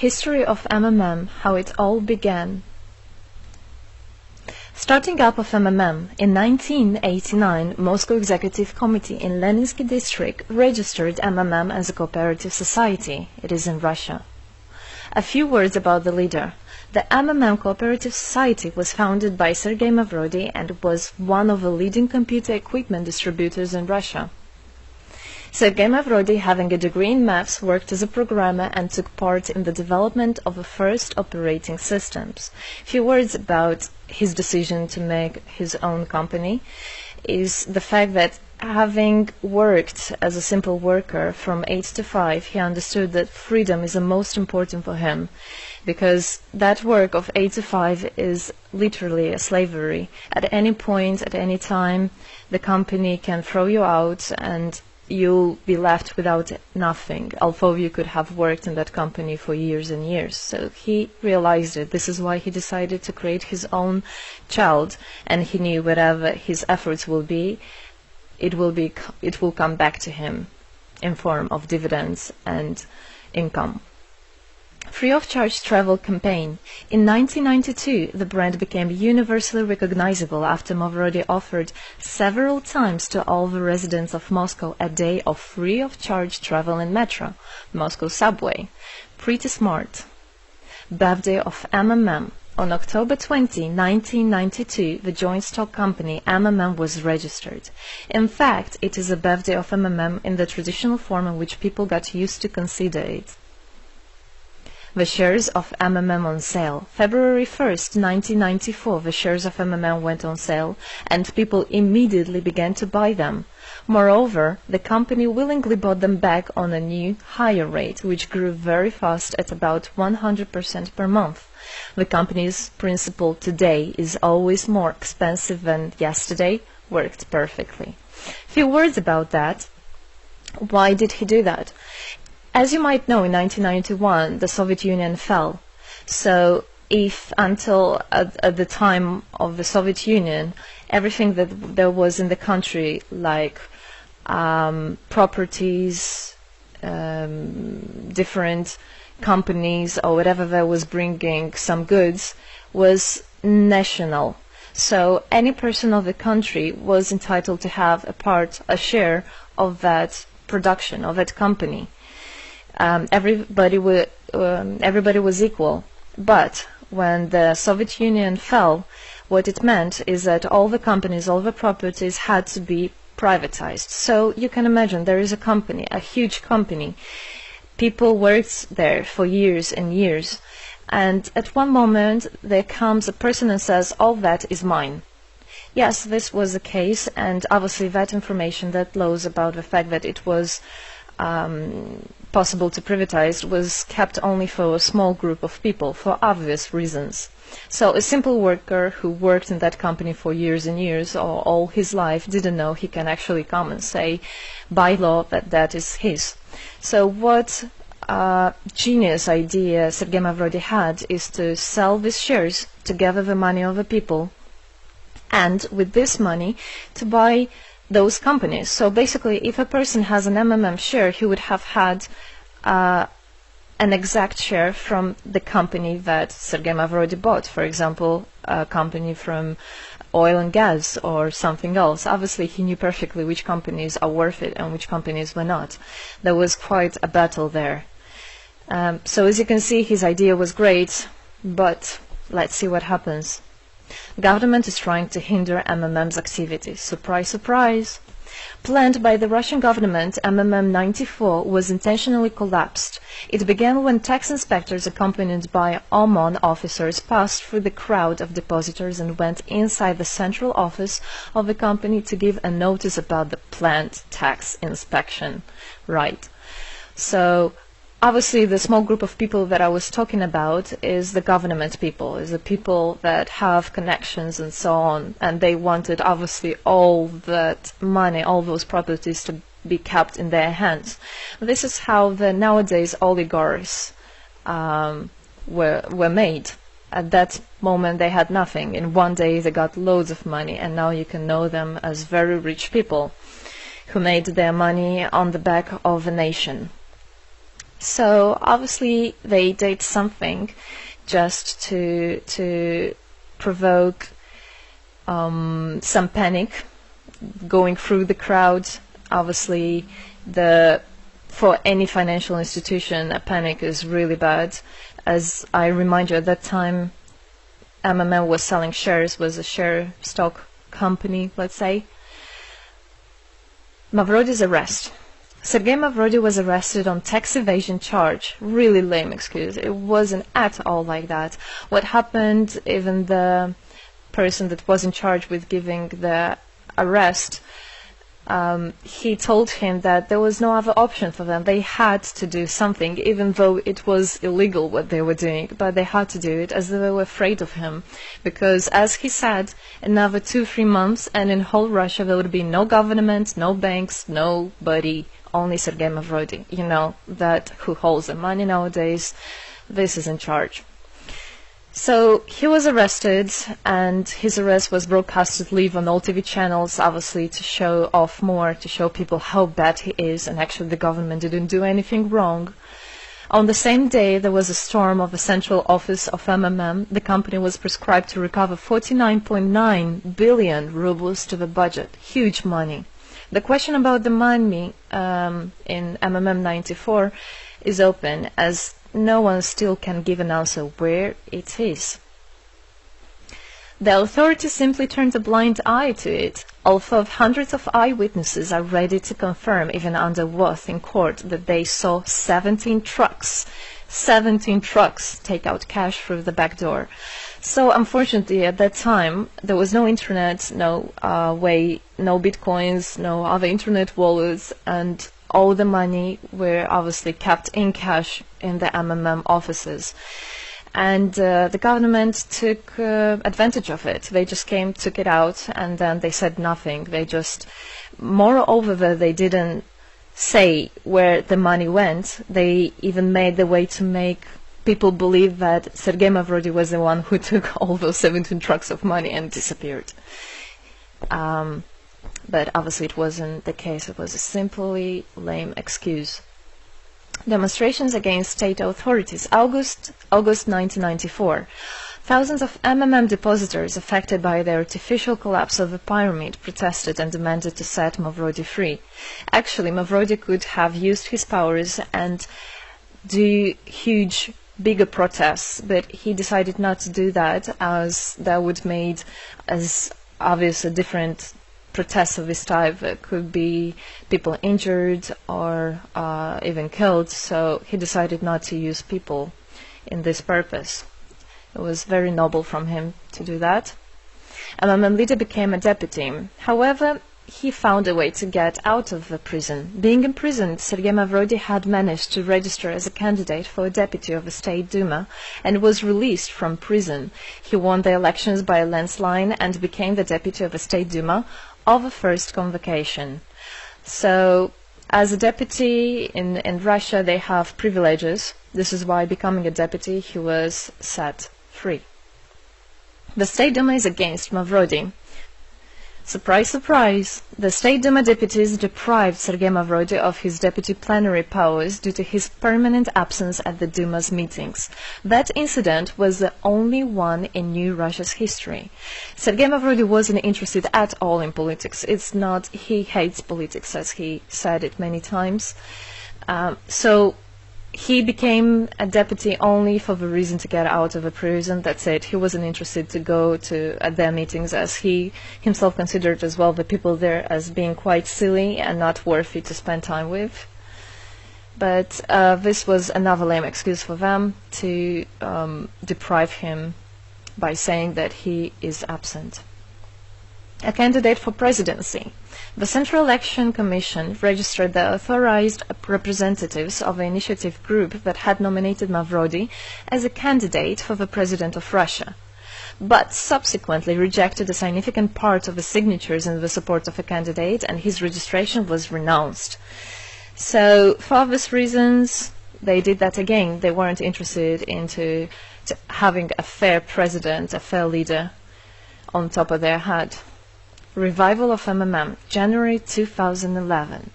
History of MMM, how it all began. Starting up of MMM, in 1989, Moscow Executive Committee in Leninsky district registered MMM as a cooperative society. It is in Russia. A few words about the leader. The MMM Cooperative Society was founded by Sergei Mavrodi and was one of the leading computer equipment distributors in Russia. Sergei Mavrodi, having a degree in maths, worked as a programmer and took part in the development of the first operating systems. A few words about his decision to make his own company is the fact that having worked as a simple worker from 8 to 5, he understood that freedom is the most important for him, because that work of 8 to 5 is literally a slavery. At any point, at any time, the company can throw you out and you'll be left without nothing, although you could have worked in that company for years and years. So he realized it. This is why he decided to create his own child, and he knew whatever his efforts will be, it will come back to him in form of dividends and income. Free of charge travel campaign. In 1992, the brand became universally recognizable after Mavrodi offered several times to all the residents of Moscow a day of free of charge travel in metro, Moscow subway. Pretty smart. Birthday of MMM. On October 20, 1992, the joint stock company MMM was registered. In fact, it is a birthday of MMM in the traditional form in which people got used to consider it. The shares of MMM on sale. February 1st, 1994, the shares of MMM went on sale, and people immediately began to buy them. Moreover, the company willingly bought them back on a new, higher rate, which grew very fast at about 100% per month. The company's principle today is always more expensive than yesterday worked perfectly. Few words about that. Why did he do that? As you might know, in 1991, the Soviet Union fell. So if until at the time of the Soviet Union, everything that there was in the country, like properties, different companies or whatever that was bringing some goods, was national. So any person of the country was entitled to have a share of that production, of that company. Everybody was equal. But when the Soviet Union fell, what it meant is that all the companies, all the properties had to be privatized. So you can imagine there is a company, a huge company. People worked there for years and years. And at one moment there comes a person and says, all that is mine. Yes, this was the case, and obviously that information, that laws about the fact that it was possible to privatize was kept only for a small group of people for obvious reasons. So a simple worker who worked in that company for years and years or all his life didn't know he can actually come and say by law that that is his. So what genius idea Sergei Mavrodi had is to sell these shares to gather the money of the people, and with this money to buy those companies. So basically, if a person has an MMM share, he would have had an exact share from the company that Sergei Mavrodi bought. For example, a company from oil and gas or something else. Obviously, he knew perfectly which companies are worth it and which companies were not. There was quite a battle there. So as you can see, his idea was great, but let's see what happens. Government is trying to hinder MMM's activities. Surprise, surprise! Planned by the Russian government, MMM 94 was intentionally collapsed. It began when tax inspectors accompanied by OMON officers passed through the crowd of depositors and went inside the central office of the company to give a notice about the planned tax inspection. Right. So obviously, the small group of people that I was talking about is the government people, is the people that have connections and so on, and they wanted obviously all that money, all those properties to be kept in their hands. This is how the nowadays oligarchs were made. At that moment they had nothing. In one day they got loads of money, and now you can know them as very rich people who made their money on the back of a nation. So obviously they did something just to provoke some panic going through the crowd. Obviously, for any financial institution, a panic is really bad. As I remind you, at that time, MMM was selling shares, was a share stock company, let's say. Mavrody's arrest. Sergei Mavrody was arrested on tax evasion charge. Really lame excuse. It wasn't at all like that. What happened, even the person that was in charge with giving the arrest, he told him that there was no other option for them. They had to do something, even though it was illegal what they were doing, but they had to do it as they were afraid of him. Because, as he said, another 2-3 months and in whole Russia there would be no government, no banks, nobody, only Sergei Mavrody. You know, that who holds the money nowadays, this is in charge. So he was arrested, and his arrest was broadcasted live on all TV channels, obviously to show off more, to show people how bad he is, and actually the government didn't do anything wrong. On the same day, there was a storm of the central office of MMM. The company was prescribed to recover 49.9 billion rubles to the budget. Huge money. The question about the money in MMM 94 is open, as no one still can give an answer where it is. The authorities simply turned a blind eye to it, although hundreds of eyewitnesses are ready to confirm, even under oath in court, that they saw 17 trucks take out cash through the back door. So unfortunately at that time there was no internet, no bitcoins, no other internet wallets, and all the money were obviously kept in cash in the MMM offices. And the government took advantage of it. They just came, took it out, and then they said nothing. Moreover, they didn't say where the money went. They even made the way to make people believe that Sergei Mavrody was the one who took all those 17 trucks of money and disappeared. But obviously it wasn't the case. It was a simply lame excuse. Demonstrations against state authorities. August 1994. Thousands of MMM depositors affected by the artificial collapse of the pyramid protested and demanded to set Mavrody free. Actually, Mavrody could have used his powers and do huge, bigger protests, but he decided not to do that, as that would made as obvious a different protests of this type. Could be people injured or even killed, so he decided not to use people in this purpose. It was very noble from him to do that. MMM leader became a deputy. However, he found a way to get out of the prison. Being imprisoned, Sergei Mavrody had managed to register as a candidate for a deputy of the State Duma and was released from prison. He won the elections by a landslide and became the deputy of the State Duma of the first convocation. So, as a deputy in Russia, they have privileges. This is why, becoming a deputy, he was set free. The State Duma is against Mavrody. Surprise, surprise! The State Duma deputies deprived Sergei Mavrody of his deputy plenary powers due to his permanent absence at the Duma's meetings. That incident was the only one in New Russia's history. Sergei Mavrody wasn't interested at all in politics. It's not, he hates politics, as he said it many times. So he became a deputy only for the reason to get out of a prison. That's it. He wasn't interested to go to their meetings, as he himself considered as well the people there as being quite silly and not worthy to spend time with. But this was another lame excuse for them to deprive him by saying that he is absent. A candidate for presidency. The Central Election Commission registered the authorized representatives of the initiative group that had nominated Mavrody as a candidate for the President of Russia, but subsequently rejected a significant part of the signatures in the support of a candidate, and his registration was renounced. So, for obvious reasons, they did that again. They weren't interested into having a fair president, a fair leader on top of their head. Revival of MMM, January 2011.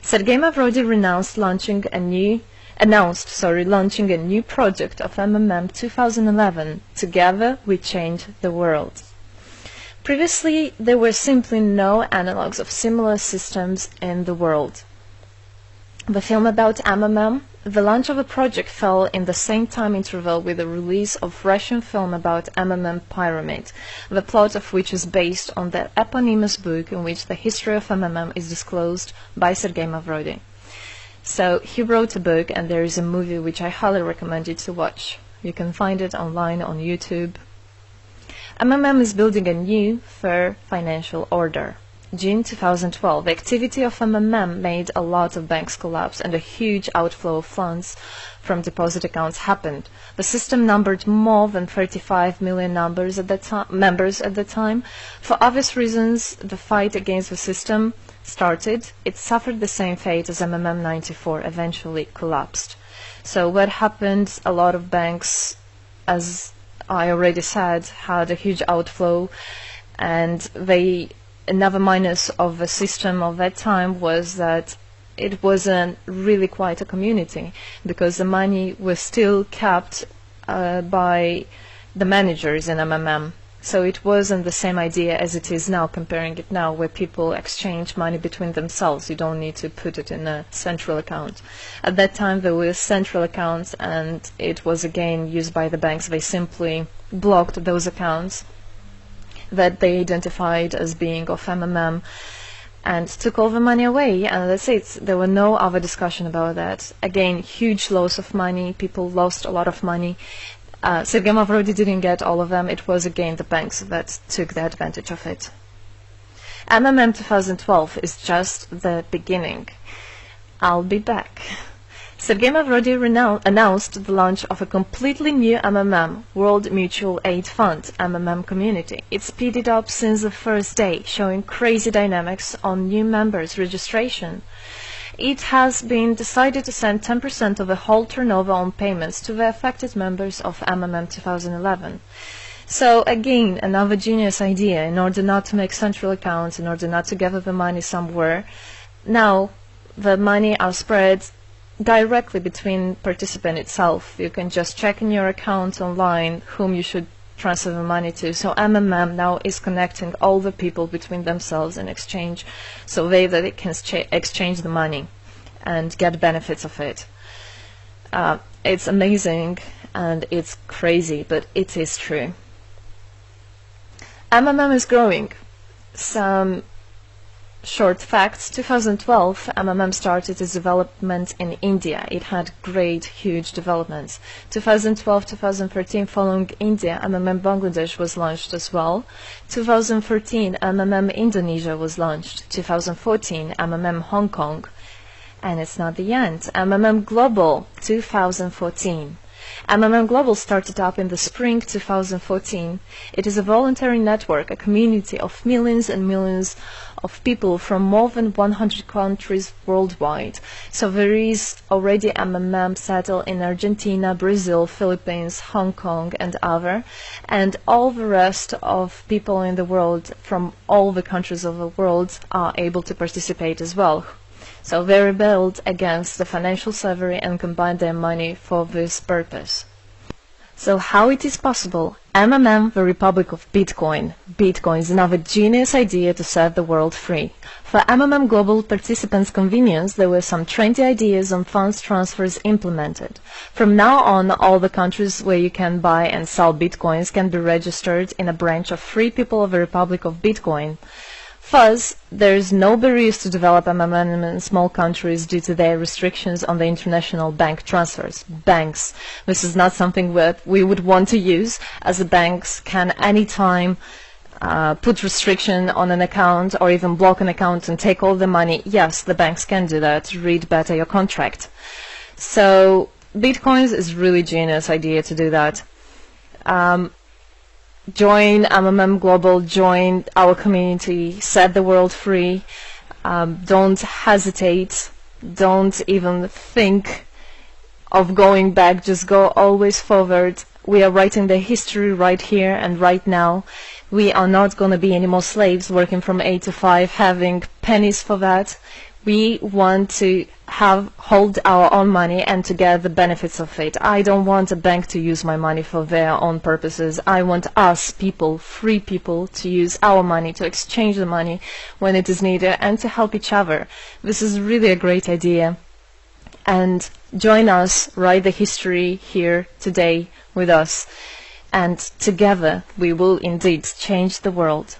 Sergei Mavrody renounced launching a new launching a new project of MMM 2011. Together we change the world. Previously, there were simply no analogs of similar systems in the world. The film about MMM, the launch of the project fell in the same time interval with the release of Russian film about MMM Pyramid, the plot of which is based on the eponymous book in which the history of MMM is disclosed by Sergei Mavrodi. So he wrote a book, and there is a movie which I highly recommend you to watch. You can find it online on YouTube. MMM is building a new, fair financial order. June 2012, the activity of MMM made a lot of banks collapse and a huge outflow of funds from deposit accounts happened. The system numbered more than 35 million members at the time. For obvious reasons, the fight against the system started. It suffered the same fate as MMM 94, eventually collapsed. So what happened? A lot of banks, as I already said, had a huge outflow, and another minus of the system of that time was that it wasn't really quite a community, because the money was still kept by the managers in MMM. So it wasn't the same idea as it is now, comparing it now, where people exchange money between themselves. You don't need to put it in a central account. At that time there were central accounts, and it was again used by the banks. They simply blocked those accounts that they identified as being of MMM and took all the money away, and that's it. There were no other discussion about that. Again, huge loss of money. People lost a lot of money. Sergei Mavrodi didn't get all of them. It was again the banks that took the advantage of it. MMM 2012 is just the beginning. I'll be back. Sergei Mavrodi announced the launch of a completely new MMM, World Mutual Aid Fund, MMM community. It speeded up since the first day, showing crazy dynamics on new members' registration. It has been decided to send 10% of the whole turnover on payments to the affected members of MMM 2011. So again, another genius idea. In order not to make central accounts, in order not to gather the money somewhere, now the money are spread directly between participant itself. You can just check in your account online whom you should transfer the money to. So MMM now is connecting all the people between themselves in exchange, so that they can exchange the money and get benefits of it. It's amazing and it's crazy, but it is true. MMM is growing. Some short facts. 2012, MMM started its development in India. It had great, huge developments. 2012-2013, following India, MMM Bangladesh was launched as well. 2013, MMM Indonesia was launched. 2014, MMM Hong Kong. And it's not the end. MMM Global, 2014. MMM Global started up in the spring 2014. It is a voluntary network, a community of millions and millions of people from more than 100 countries worldwide. So there is already MMM settled in Argentina, Brazil, Philippines, Hong Kong and other, and all the rest of people in the world from all the countries of the world are able to participate as well. So they rebelled against the financial slavery and combined their money for this purpose. So how it is possible? MMM, the Republic of Bitcoin. Bitcoin is another genius idea to set the world free. For MMM Global participants' convenience, there were some trendy ideas on funds transfers implemented. From now on, all the countries where you can buy and sell Bitcoins can be registered in a branch of Free People of the Republic of Bitcoin. Thus, there is no barriers to develop MMM in small countries due to their restrictions on the international bank transfers. Banks. This is not something that we would want to use, as the banks can anytime put restriction on an account or even block an account and take all the money. Yes, the banks can do that. Read better your contract. So, Bitcoins is really genius idea to do that. Join MMM Global, join our community, set the world free. Don't hesitate, don't even think of going back, just go always forward. We are writing the history right here and right now. We are not going to be any more slaves working from 8 to 5, having pennies for that. We want to hold our own money and to get the benefits of it. I don't want a bank to use my money for their own purposes. I want us, people, free people, to use our money, to exchange the money when it is needed, and to help each other. This is really a great idea. And join us, write the history here today with us. And together we will indeed change the world.